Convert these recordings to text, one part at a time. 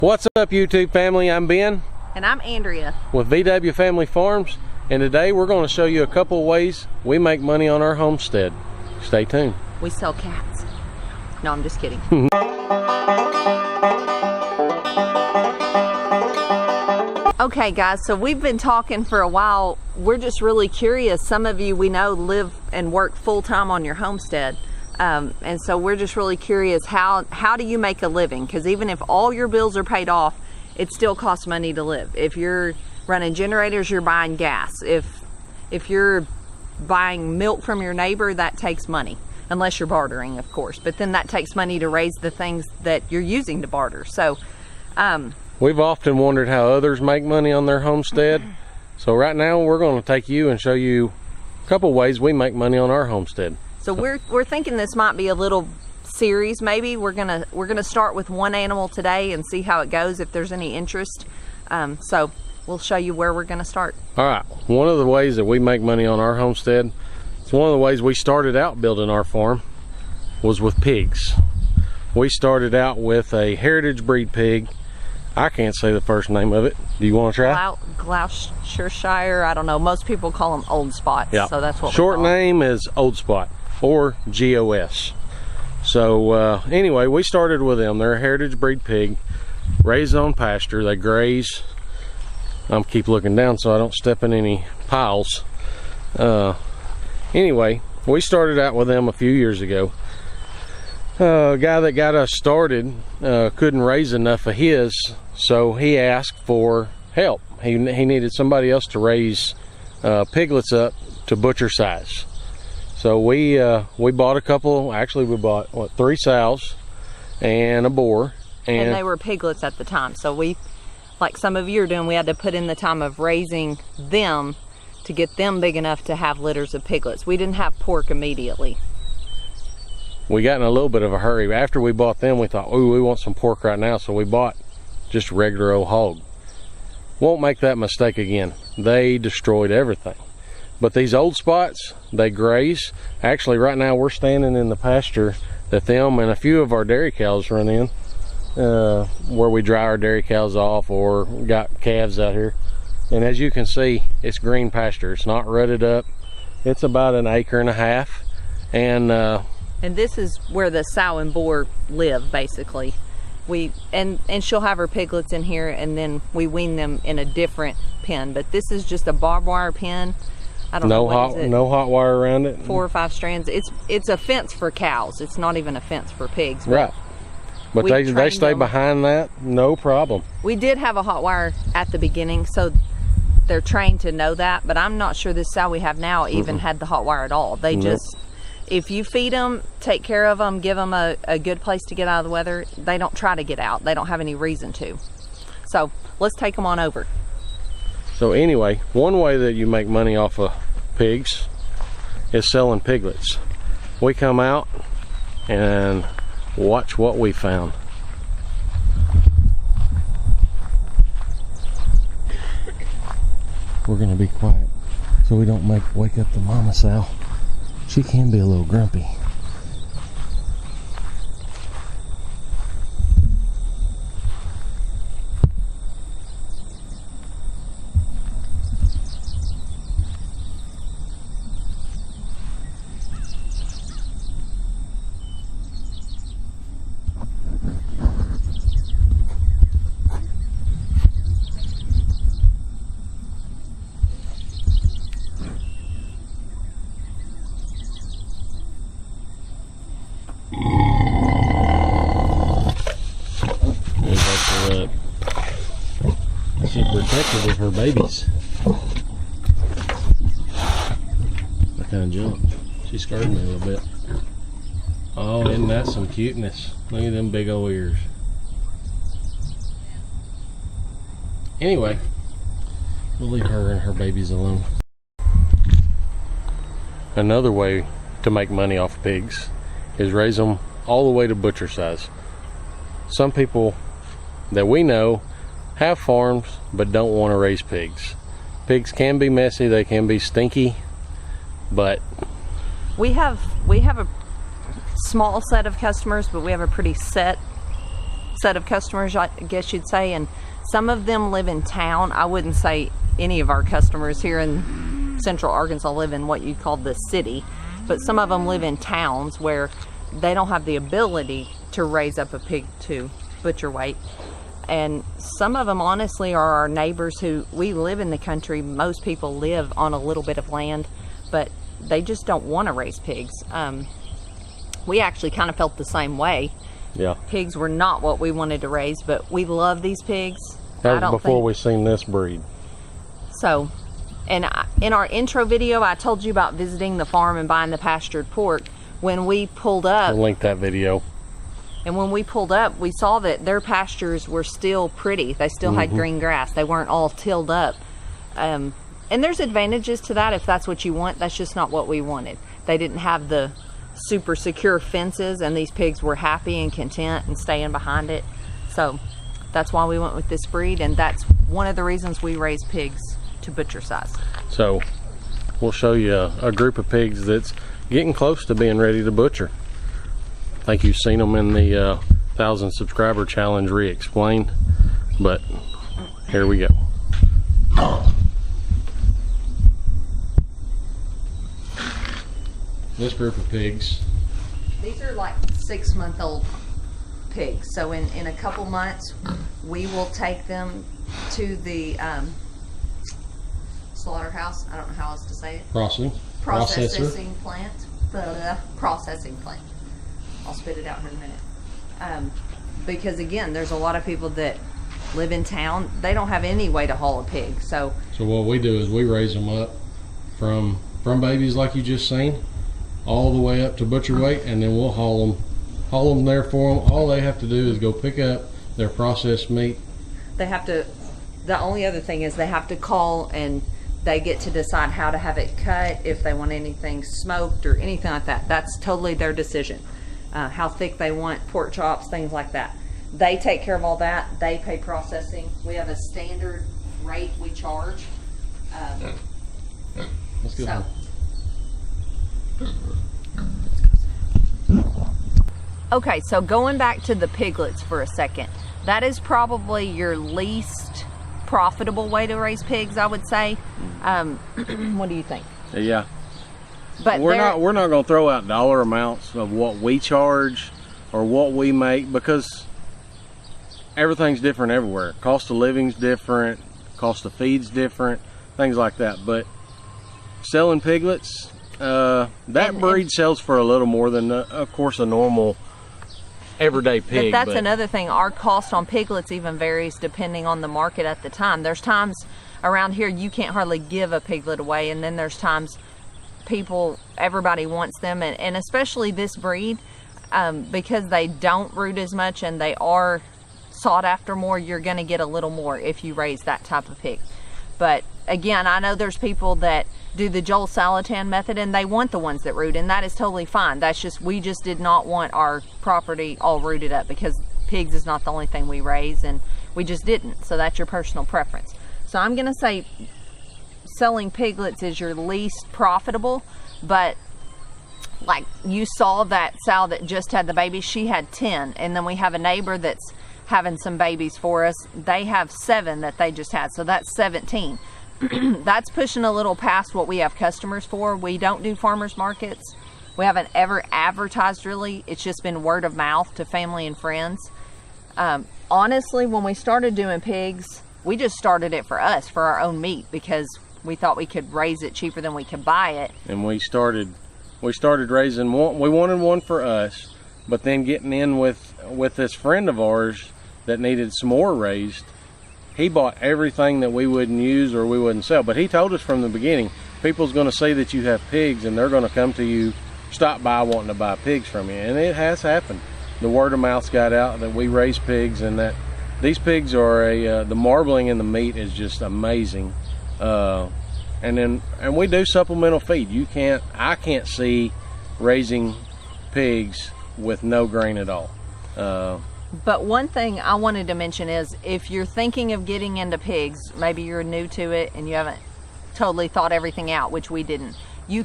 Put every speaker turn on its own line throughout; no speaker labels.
What's up, YouTube family? I'm Ben.
And I'm Andrea
with VW Family Farms, and today we're going to show you a couple of ways we make money on our homestead. Stay tuned.
We sell cats. No, I'm just kidding. Okay guys, so we've been talking for a while. We're just really curious. Some of you we know live and work full-time on your homestead. And so we're just really curious, how do you make a living? Because even if all your bills are paid off, it still costs money to live. If you're running generators, you're buying gas. If you're buying milk from your neighbor, that takes money. Unless you're bartering, of course. But then that takes money to raise the things that you're using to barter. So,
we've often wondered how others make money on their homestead. So right now we're going to take you and show you a couple ways we make money on our homestead.
So we're thinking this might be a little series. Maybe we're gonna start with one animal today and see how it goes, if there's any interest. So we'll show you where we're gonna start.
All right, one of the ways that we make money on our homestead, it's one of the ways we started out building our farm, was with pigs. We started out with a heritage breed pig. I can't say the first name of it. Do you want to try?
Gloucestershire. I don't know. Most people call them Old Spots.
Yeah.
So that's what
short name is Old Spot, or GOS. So anyway, we started with them. They're a heritage breed pig, raised on pasture. They graze. I'm keep looking down so I don't step in any piles. Anyway, we started out with them a few years ago. A guy that got us started couldn't raise enough of his, so he asked for help. He needed somebody else to raise piglets up to butcher size. So we bought a couple. Actually, we bought 3 sows and a boar,
and they were piglets at the time. So we, like some of you are doing, we had to put in the time of raising them to get them big enough to have litters of piglets. We didn't have pork immediately.
We got in a little bit of a hurry. After we bought them, we thought, oh, we want some pork right now, so we bought just a regular old hog. Won't make that mistake again. They destroyed everything. But these Old Spots, they graze. Actually, right now we're standing in the pasture that them and a few of our dairy cows run in, where we dry our dairy cows off or got calves out here. And as you can see, it's green pasture. It's not rutted up. It's about 1.5 acres. And
this is where the sow and boar live, basically. And she'll have her piglets in here, and then we wean them in a different pen. But this is just a barbed wire pen. I don't know what is it? No
hot wire around it.
4 or 5 strands. It's a fence for cows. It's not even a fence for pigs.
Right. But they stay behind that, no problem.
We did have a hot wire at the beginning, so they're trained to know that. But I'm not sure this sow we have now even had the hot wire at all. They just, if you feed them, take care of them, give them a good place to get out of the weather, they don't try to get out. They don't have any reason to. So let's take them on over.
So anyway, one way that you make money off of pigs is selling piglets. We come out and watch what we found. We're gonna be quiet so we don't wake up the mama sow. She can be a little grumpy. She's protective of her babies. I kind of jumped. She scared me a little bit. Oh, isn't that some cuteness? Look at them big old ears. Anyway, we'll leave her and her babies alone. Another way to make money off pigs is raise them all the way to butcher size. Some people that we know have farms but don't want to raise pigs. Pigs can be messy, they can be stinky, but
we have a small set of customers, but we have a pretty set set of customers, I guess you'd say, and some of them live in town. I wouldn't say any of our customers here in Central Arkansas live in what you'd call the city, but some of them live in towns where they don't have the ability to raise up a pig to butcher weight. And some of them honestly are our neighbors who, we live in the country, most people live on a little bit of land, but they just don't want to raise pigs. We actually kind of felt the same way.
Yeah.
Pigs were not what we wanted to raise, but we love these pigs.
That was before we seen this breed.
So, and in our intro video, I told you about visiting the farm and buying the pastured pork. When we pulled up,
I'll link that video.
And when we pulled up, we saw that their pastures were still pretty. They still had green grass. They weren't all tilled up. And there's advantages to that if that's what you want. That's just not what we wanted. They didn't have the super secure fences, and these pigs were happy and content and staying behind it. So that's why we went with this breed, and that's one of the reasons we raise pigs to butcher size.
So we'll show you a group of pigs that's getting close to being ready to butcher. I think you've seen them in the 1,000 subscriber challenge re-explained, but here we go. This group of pigs,
these are like 6-month-old pigs. So in a couple months, we will take them to the slaughterhouse. I don't know how else to say it. Processing plant. Processing plant. I'll spit it out here in a minute. Because again, there's a lot of people that live in town. They don't have any way to haul a pig. So
what we do is we raise them up from babies like you just seen, all the way up to butcher weight, and then we'll haul them there for them. All they have to do is go pick up their processed meat.
They have to, the only other thing is they have to call, and they get to decide how to have it cut, if they want anything smoked or anything like that. That's totally their decision. How thick they want, pork chops, things like that. They take care of all that. They pay processing. We have a standard rate we charge.
Let's go.
So. Okay, so going back to the piglets for a second, that is probably your least profitable way to raise pigs, I would say. What do you think?
Yeah.
But
we're not going to throw out dollar amounts of what we charge or what we make, because everything's different everywhere. Cost of living's different, cost of feed's different, things like that. But selling piglets, that breed sells for a little more than, of course, a normal everyday pig.
But that's another thing. Our cost on piglets even varies depending on the market at the time. There's times around here you can't hardly give a piglet away, and then there's times everybody wants them, and especially this breed, because they don't root as much and they are sought after more, you're going to get a little more if you raise that type of pig. But again, I know there's people that do the Joel Salatin method and they want the ones that root, and that is totally fine. That's just, we just did not want our property all rooted up, because pigs is not the only thing we raise, and we just didn't. So that's your personal preference. So I'm going to say selling piglets is your least profitable, but like you saw that sow that just had the baby, she had 10, and then we have a neighbor that's having some babies for us. They have 7 that they just had, so that's 17. That's pushing a little past what we have customers for. We don't do farmers markets. We haven't ever advertised really. It's just been word of mouth to family and friends. Honestly, when we started doing pigs, we just started it for us, for our own meat, because we thought we could raise it cheaper than we could buy it. And
we started raising one. We wanted one for us, but then getting in with this friend of ours that needed some more raised. He bought everything that we wouldn't use or we wouldn't sell, but he told us from the beginning, people's going to see that you have pigs and they're going to come to you, stop by wanting to buy pigs from you. And it has happened. The word of mouth's got out that we raise pigs, and that these pigs are the marbling in the meat is just amazing. And we do supplemental feed. I can't see raising pigs with no grain at all.
But one thing I wanted to mention is, if you're thinking of getting into pigs, maybe you're new to it and you haven't totally thought everything out, which we didn't.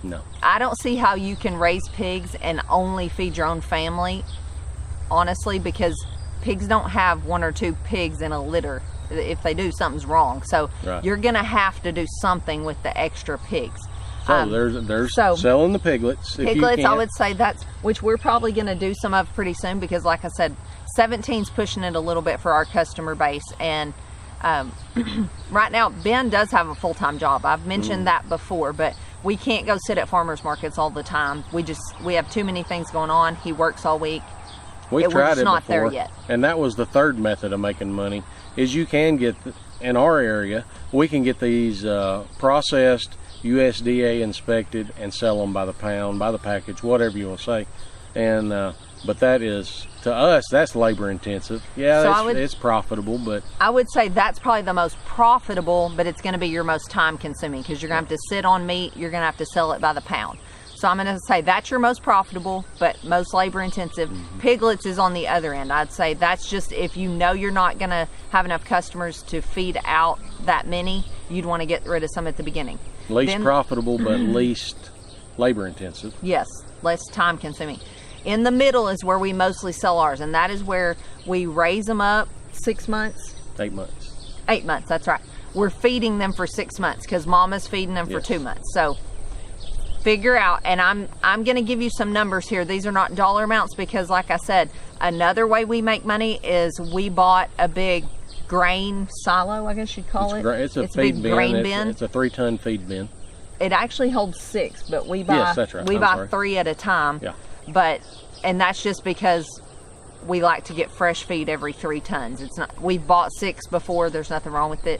No.
I don't see how you can raise pigs and only feed your own family, honestly, because pigs don't have 1 or 2 pigs in a litter. If they do, something's wrong. So
Right.
you're gonna have to do something with the extra pigs.
So there's selling the piglets. If
Piglets,
you
I
can't.
would say that's, which we're probably gonna do some of pretty soon, because like I said, 17's pushing it a little bit for our customer base. And right now, Ben does have a full-time job. I've mentioned that before, but we can't go sit at farmers markets all the time. We have too many things going on. He works all week.
We've tried it
not
before,
there yet.
and that was the third method of making money. Is you can get, in our area, we can get these processed, USDA inspected, and sell them by the pound, by the package, whatever you want to say. And but that is, to us, that's labor intensive. Yeah,
So
it's profitable, but
I would say that's probably the most profitable, but it's going to be your most time consuming, because you're going to have to sit on meat. You're going to have to sell it by the pound. So I'm going to say that's your most profitable, but most labor intensive. Piglets is on the other end. I'd say that's just if you know you're not going to have enough customers to feed out that many, you'd want to get rid of some at the beginning.
least profitable, but least labor intensive.
Yes, less time consuming. In the middle is where we mostly sell ours, and that is where we raise them up 6 months.
8 months.
8 months, that's right. We're feeding them for 6 months because Mama's feeding them for 2 months. So figure out, and I'm going to give you some numbers here. These are not dollar amounts because, like I said, another way we make money is we bought a big grain silo, I guess you'd call it.
It's a
big
feed bin.
grain bin.
It's a 3-ton feed bin.
It actually holds 6, but we buy
Yes, that's right.
we
I'm
buy
sorry.
3 at a time.
Yeah.
And that's just because we like to get fresh feed every 3 tons. It's not, we've bought 6 before. There's nothing wrong with it.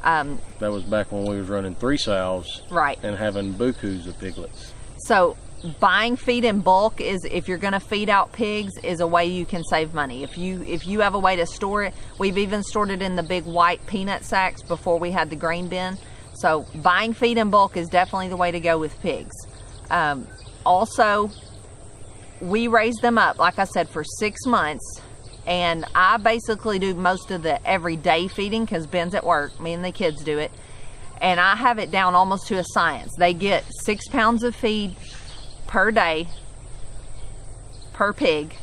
That was back when we was running 3 sows.
Right.
And having bukus of piglets.
So buying feed in bulk is, if you're going to feed out pigs, is a way you can save money. If you have a way to store it, we've even stored it in the big white peanut sacks before we had the grain bin. So buying feed in bulk is definitely the way to go with pigs. Also, we raise them up, like I said, for 6 months. And I basically do most of the everyday feeding because Ben's at work. Me and the kids do it. And I have it down almost to a science. They get 6 pounds of feed per day, per pig,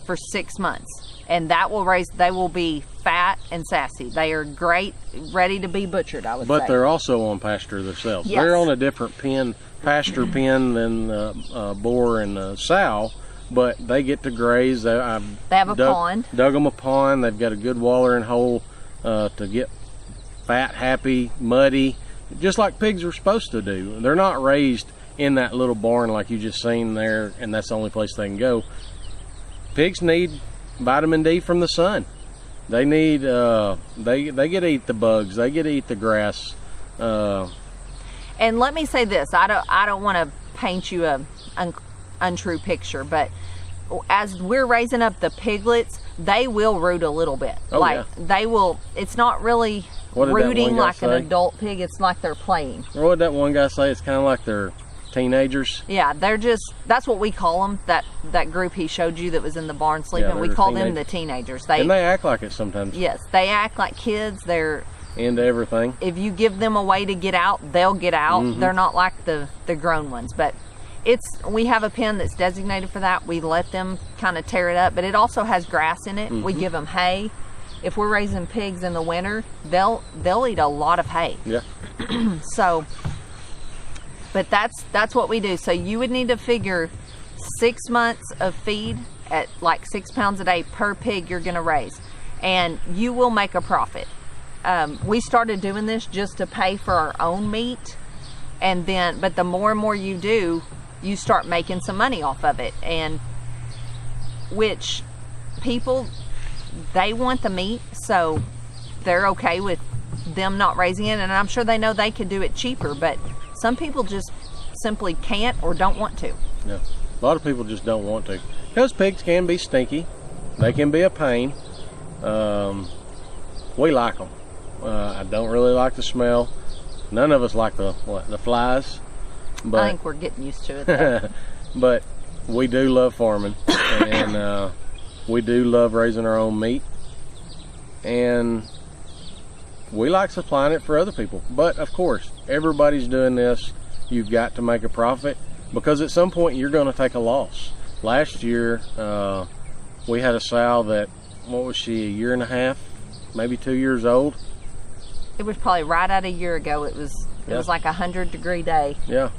for 6 months. And that will raise, they will be fat and sassy. They are great, ready to be butchered, I would say.
But they're also on pasture themselves.
Yes.
They're on a different pasture pen than boar and sow. But they get to graze. They have a
pond.
Dug them a pond. They've got a good watering hole to get fat, happy, muddy, just like pigs are supposed to do. They're not raised in that little barn like you just seen there, and that's the only place they can go. Pigs need vitamin D from the sun. They need they get to eat the bugs. They get to eat the grass.
And let me say this: I don't want to paint you a untrue picture, but as we're raising up the piglets, they will root a little bit. They will. It's not really rooting like an adult pig. It's like they're playing.
What did that one guy say? It's kind of like they're teenagers.
Yeah, they're just, that's what we call them. That group he showed you that was in the barn sleeping, we call them the teenagers.
And they act like it sometimes.
Yes, they act like kids. They're
into everything. If
you give them a way to get out, they'll get out. They're not like the grown ones, but we have a pen that's designated for that. We let them kind of tear it up, but it also has grass in it. We give them hay. If we're raising pigs in the winter, they'll eat a lot of hay.
Yeah.
So, but that's what we do. So you would need to figure 6 months of feed at like 6 pounds a day per pig you're going to raise, and you will make a profit. We started doing this just to pay for our own meat, but the more and more you do, you start making some money off of it. And which people, they want the meat, so they're okay with them not raising it, and I'm sure they know they could do it cheaper, but some people just simply can't or don't want to.
Yeah, a lot of people just don't want to, because pigs can be stinky. They can be a pain. We like them. I don't really like the smell. None of us like the flies. But
I think we're getting used to it though.
But we do love farming, and we do love raising our own meat, and we like supplying it for other people. But of course, everybody's doing this. You've got to make a profit, because at some point you're going to take a loss. Last year we had a sow that what was she, a year and a half, maybe 2 years old?
It was probably right at a year ago. It was like 100-degree day.
Yeah,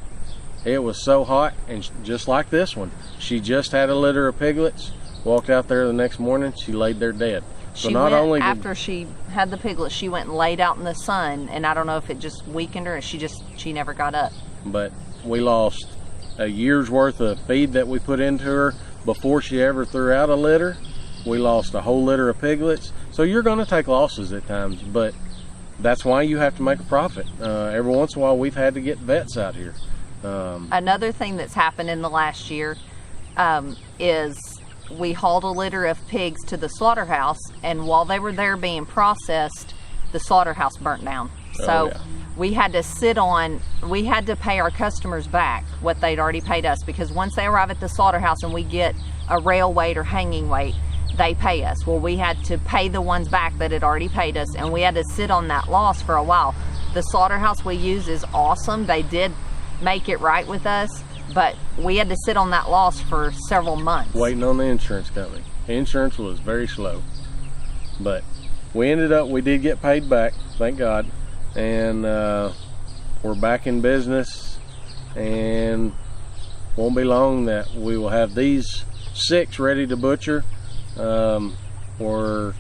it was so hot, and just like this one, she just had a litter of piglets, walked out there the next morning, she laid there dead. So
after she had the piglets, she went and laid out in the sun, and I don't know if it just weakened her, and she never got up.
But we lost a year's worth of feed that we put into her before she ever threw out a litter. We lost a whole litter of piglets. So you're going to take losses at times, but that's why you have to make a profit. Every once in a while, we've had to get vets out here.
Another thing that's happened in the last year is we hauled a litter of pigs to the slaughterhouse, and while they were there being processed, the slaughterhouse burnt down. So we had to pay our customers back what they'd already paid us, because once they arrive at the slaughterhouse and we get a rail weight or hanging weight, they pay us. Well, we had to pay the ones back that had already paid us, and we had to sit on that loss for a while. The slaughterhouse we use is awesome. They did make it right with us, but we had to sit on that loss for several months.
Waiting on the insurance company. The insurance was very slow. But we did get paid back, thank God. And we're back in business, and won't be long that we will have these 6 ready to butcher. Or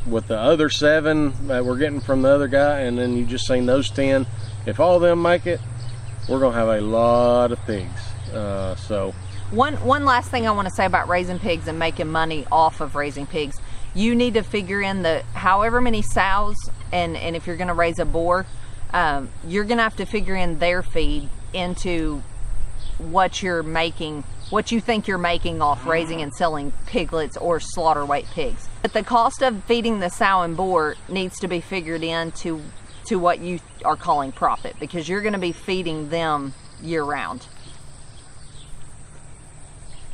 with the other 7 that we're getting from the other guy, and then you just seen those 10. If all of them make it, we're gonna have a lot of pigs. So
one last thing I want to say about raising pigs and making money off of raising pigs, you need to figure in the however many sows, and if you're gonna raise a boar, you're gonna have to figure in their feed into what you think you're making off raising and selling piglets or slaughter weight pigs. But the cost of feeding the sow and boar needs to be figured into what you are calling profit, because you're going to be feeding them year round.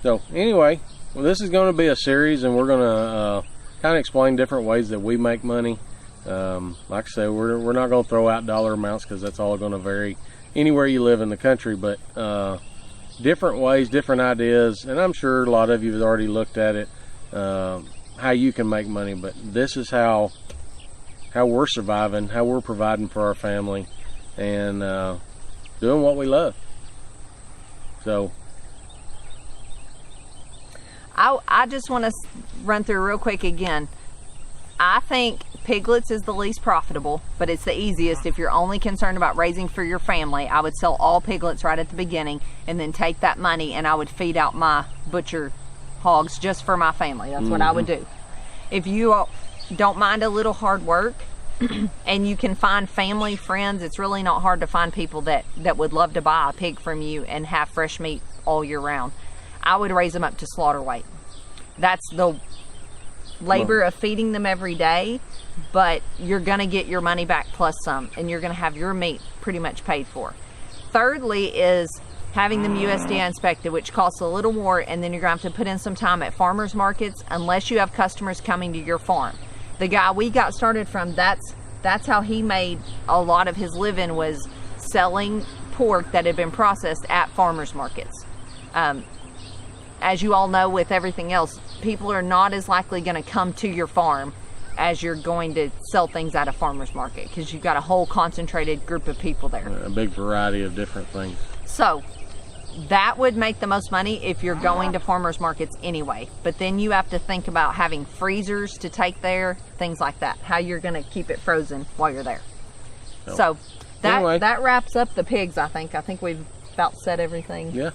So anyway, well, this is going to be a series, and we're going to kind of explain different ways that we make money. Like I said, we're not going to throw out dollar amounts, because that's all going to vary anywhere you live in the country, but different ways, different ideas, and I'm sure a lot of you have already looked at it, how you can make money. But this is how we're surviving, how we're providing for our family, and doing what we love. So
I just want to run through real quick again. I think piglets is the least profitable, but it's the easiest. If you're only concerned about raising for your family, I would sell all piglets right at the beginning, and then take that money and I would feed out my butcher hogs just for my family. That's what I would do. If you don't mind a little hard work and you can find family, friends, it's really not hard to find people that would love to buy a pig from you and have fresh meat all year round. I would raise them up to slaughter weight. That's the labor of feeding them every day, but you're gonna get your money back plus some, and you're gonna have your meat pretty much paid for. Thirdly is having them USDA inspected, which costs a little more, and then you're gonna have to put in some time at farmers markets unless you have customers coming to your farm. The guy we got started from, that's how he made a lot of his living, was selling pork that had been processed at farmers markets. As you all know, with everything else, people are not as likely going to come to your farm as you're going to sell things at a farmer's market, because you've got a whole concentrated group of people there.
A big variety of different things.
So that would make the most money if you're going to farmers markets anyway. But then you have to think about having freezers to take there, things like that, how you're going to keep it frozen while you're there. So that wraps up the pigs, I think. I think we've about said everything.
Yeah.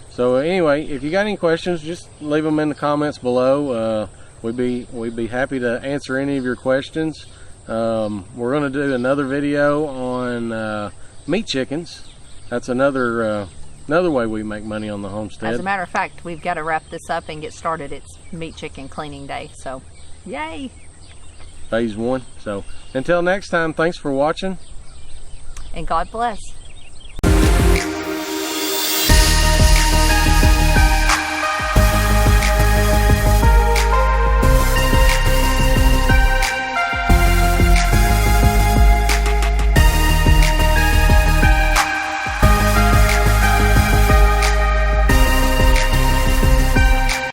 So anyway, if you got any questions, just leave them in the comments below. We'd be happy to answer any of your questions. We're going to do another video on meat chickens. That's another way we make money on the homestead.
As a matter of fact, we've got to wrap this up and get started. It's meat chicken cleaning day, so yay!
Phase 1. So until next time, thanks for watching.
And God bless.